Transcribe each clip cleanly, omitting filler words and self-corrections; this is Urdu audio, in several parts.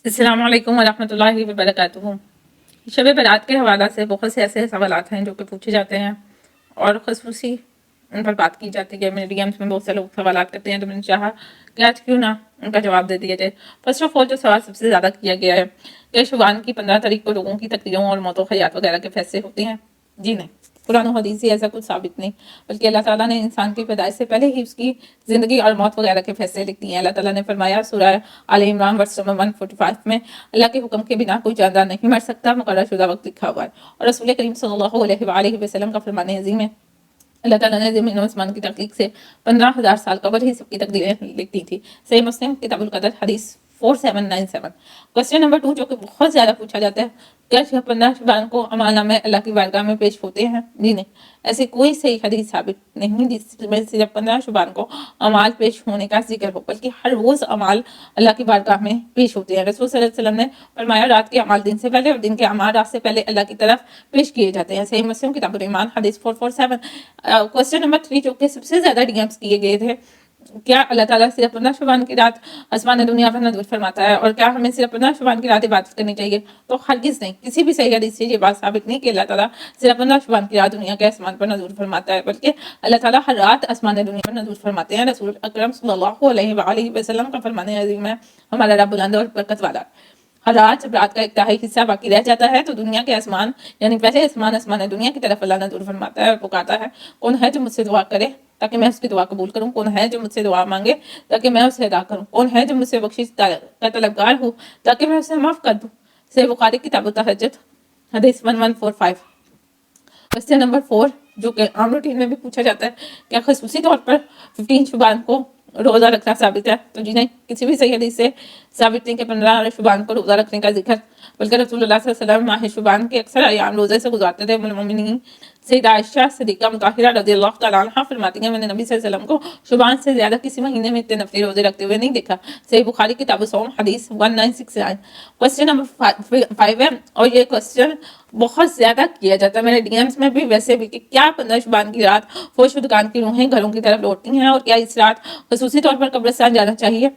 السلام علیکم ورحمۃ اللہ وبرکاتہ۔ شب برات کے حوالہ سے بہت سے ایسے سوالات ہیں جو کہ پوچھے جاتے ہیں اور خصوصی ان پر بات کی جاتی ہے۔ میرے ڈی ایمس میں بہت سے لوگ سوالات کرتے ہیں تو میں نے چاہا کہ آج کیوں نہ ان کا جواب دے دیا جائے۔ فرسٹ آف آل جو سوال سب سے زیادہ کیا گیا ہے کہ شعبان کی 15 تاریخ کو لوگوں کی تقریروں اور موت و حیات وغیرہ کے فیصلے ہوتے ہیں۔ جی نہیں، قرآن و حدیث سے ایسا کچھ ثابت نہیں، بلکہ اللہ تعالیٰ نے انسان کی پیدائش سے پہلے ہی اس کی زندگی اور موت وغیرہ کے فیصلے لکھ دیے ہیں۔ اللہ تعالیٰ نے فرمایا سورہ آل عمران ورس نمبر 145 میں، اللہ کے حکم کے بنا کوئی جاندار نہیں مر سکتا، مقرر شدہ وقت لکھا ہوا ہے۔ اور رسول کریم صلی اللہ علیہ وآلہ وسلم کا فرمان عظیم ہے، اللہ تعالیٰ نے زمین و آسمان کی تخلیق سے 15,000 سال قبل ہی سب کی تقدیریں لکھ دی تھی۔ صحیح مسلم کتاب القدر حدیث 4797۔ کوسچن نمبر 2 جو کہ بہت زیادہ پوچھا جاتا ہے، کیا 15 شعبان کو اعمال نامے اللہ کی بارگاہ میں پیش ہوتے ہیں؟ جی نہیں، ایسی کوئی صحیح حدیث ثابت نہیں جس میں صرف 15 شعبان کو اعمال پیش ہونے کا ذکر ہو، بلکہ ہر روز اعمال اللہ کی بارگاہ میں پیش ہوتے ہیں۔ رسول صلی اللہ علیہ وسلم نے فرمایا رات کے اعمال دن سے پہلے اور دن کے اعمال رات سے پہلے اللہ کی طرف پیش کیے جاتے ہیں۔ صحیح مسلم کتاب الایمان حدیث 447۔ کوسچن نمبر 3 جو کہ سب سے زیادہ ڈی ایمس کیے گئے تھے، کیا اللہ تعالیٰ صرف 15 شعبان کی رات آسمان دنیا پر نزول فرماتا ہے، اور کیا ہمیں صرف 15 شعبان کی رات عبادت کرنی چاہیے؟ تو ہرگز نہیں، کسی بھی صحیح حدیث سے یہ بات ثابت نہیں کہ اللہ تعالیٰ صرف 15 شعبان کی رات دنیا کے آسمان پر نزول فرماتا ہے، بلکہ اللہ تعالیٰ ہر رات آسمان دنیا پر نزول فرماتے ہیں۔ رسول اکرم صلی اللہ علیہ وآلہ وسلم کا فرمان عظیم ہے، ہمارا رب بلند اور برکت والا، ہر رات جب رات کا ایک تہائی حصہ باقی رہ جاتا ہے تو دنیا کے آسمان یعنی پہلے آسمان دنیا کی طرف اللہ نزول فرماتا ہے اور پکارتا ہے، کون ہے جو مجھ سے دعا کرے تاکہ میں اس کی دعا قبول کروں، کون ہے جو مجھ سے دعا مانگے تاکہ میں اسے ادا کروں، کون ہے جو مجھ سے بخشش کا طلبگار ہو تاکہ میں اسے معاف کر دوں۔ صحیح بخاری کتاب التہجد حدیث 1145۔ کوسچن نمبر 4 جو کہ عام روٹین میں بھی پوچھا جاتا ہے، کیا خصوصی طور پر 15 شعبان کو روزہ رکھنا ثابت ہے؟ تو جی نہیں، کسی بھی صحیح حدیث سے ثابت نہیں کہ 15 شعبان کو روزہ رکھنے کا ذکر، بلکہ رسول اللہ صلی اللہ علیہ وسلم ماہ شعبان کے اکثر ایام روزے سے گزارتے تھے۔ ام المؤمنین سیدہ عائشہ صدیقہ مطہرہ رضی اللہ تعالیٰ عنہا فرماتی ہیں، میں نے نبی صلی اللہ علیہ وسلم کو شعبان سے زیادہ کسی مہینے میں اتنے نفلی روزے رکھتے ہوئے نہیں دیکھا۔ صحیح بخاری کتاب الصوم حدیث 1969۔ کوسچن نمبر 5 ہے، اور یہ کوسچن بہت زیادہ کیا جاتا ہے میرے ڈی ایمس میں بھی ویسے بھی، کہ کیا 15 شعبان کی رات فوش شدگان کی روحیں گھروں کی طرف لوٹتی ہیں، اور کیا اس رات خصوصی طور پر قبرستان جانا چاہیے؟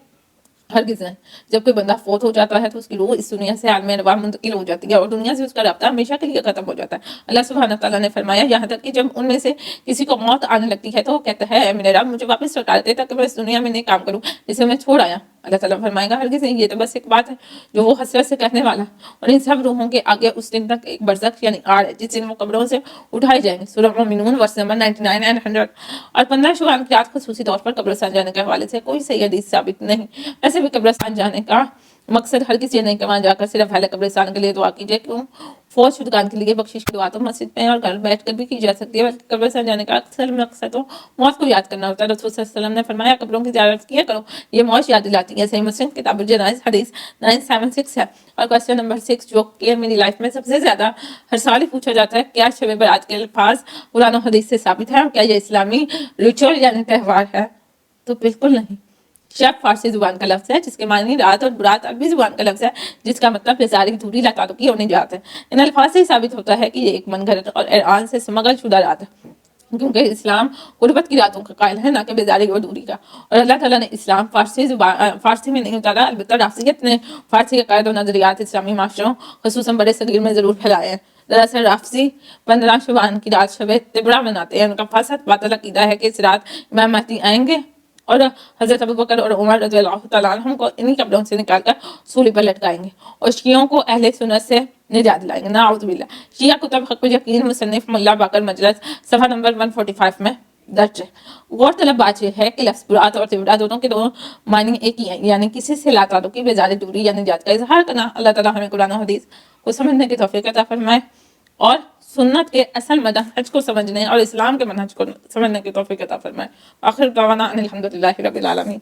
ہرگز نہیں، جب کوئی بندہ فوت ہو جاتا ہے تو اس کی روح اس دنیا سے عالم ارواح منتقل ہو جاتی ہے اور دنیا سے اس کا رابطہ ہمیشہ کے لیے ختم ہو جاتا ہے۔ اللہ سبحانہ تعالیٰ نے فرمایا یہاں تک کہ جب ان میں سے کسی کو موت آنے لگتی ہے تو وہ کہتا ہے اے میرے رب مجھے واپس لوٹا دے تاکہ میں اس دنیا میں نیک کام کروں جسے میں چھوڑ آیا۔ اللہ تعالیٰ فرمائے گا ہرگز نہیں، یہ تو بس ایک بات ہے جو وہ حسرت سے کہنے والا ہے، اور ان سب روحوں کے آگے اس دن تک ایک برزخ یعنی آڑ ہے جس دن وہ قبروں سے اٹھائے جائیں گے۔ سورہ مومنون ورس نمبر 99 and 100۔ اور 15 شعبان کی رات خصوصی طور پر قبرستان جانے کے حوالے سے کوئی صحیح حدیث ثابت نہیں۔ ایسے بھی قبرستان جانے کا مقصد ہرگز یہ نہیں کہ وہاں جا کر صرف اہل قبرستان کے لیے دعا کیجیے، کیوں فوت شدگان کے لیے بخشش کی دعا تو مسجد میں اور گھر بیٹھ کر بھی کی جا سکتی ہے، بلکہ قبرستان جانے کا اکثر مقصد تو موت کو یاد کرنا ہوتا ہے۔ رسول صلی اللہ علیہ وسلم نے فرمایا قبروں کی زیارت کیا کرو، یہ موت یاد دلاتی ہے۔ صحیح مسلم کتاب الجنائز حدیث 976 ہے۔ اور کوسچن نمبر 6 جو کہ میری لائف میں سب سے زیادہ ہر سال ہی پوچھا جاتا ہے، کیا شب برات کے الفاظ قرآن و حدیث سے ثابت ہے، اور کیا یہ اسلامی ریچول یعنی تہوار ہے؟ تو بالکل نہیں۔ شب فارسی زبان کا لفظ ہے جس کے معنی رات، اور برات عربی زبان کا لفظ ہے جس کا مطلب بیزاری، دوری، لاطاعتقی اور نجات ہے۔ ان الفاظ سے ثابت ہوتا ہے کہ یہ ایک من گھڑت اور ایران سے سمگل شدہ رات ہے، کیونکہ اسلام قربت کی راتوں کا قائل ہے نہ کہ بیزاری اور دوری کا، اور اللہ تعالیٰ نے اسلام فارسی میں نہیں اتارا، البتہ رافضیت نے فارسی کے قائد و نظریات اسلامی معاشروں خصوصاً بڑے صغیر میں ضرور پھیلائے ہیں۔ دراصل رافضی 15 شعبان کی رات شب تبرہ مناتے ہیں۔ ان کا فاسد باطل عقیدہ ہے کہ اس رات امام مہدی آئیں گے اور حضرت ابوبکر اور عمر رضی اللہ تعالیٰ عنہم کو انہی قبروں سے نکال کر سولی پر لٹکائیں گے، اور شیعوں کو اہل سنت سے نجات دلائیں گے، نعوذ باللہ۔ شیعہ کتب حق یقین مصنف ملا باقر مجلس صفحہ نمبر 145 میں درج ہے۔ غور طلب بات یہ ہے کہ لفظ برات اور تبرہ دونوں کے دونوں معنی ایک ہی ہیں، یعنی کسی سے لا تعلقی، بیزاری، دوری یا نجات کا اظہار کرنا۔ اللہ تعالیٰ ہمیں قرآن و حدیث کو سمجھنے کی توفیق عطا فرمائے اور سنت کے اصل منہج کو سمجھنے اور اسلام کے منہج کو سمجھنے کی توفیق عطا فرمائے۔ آخر دعوانا ان الحمدللہ رب العالمین۔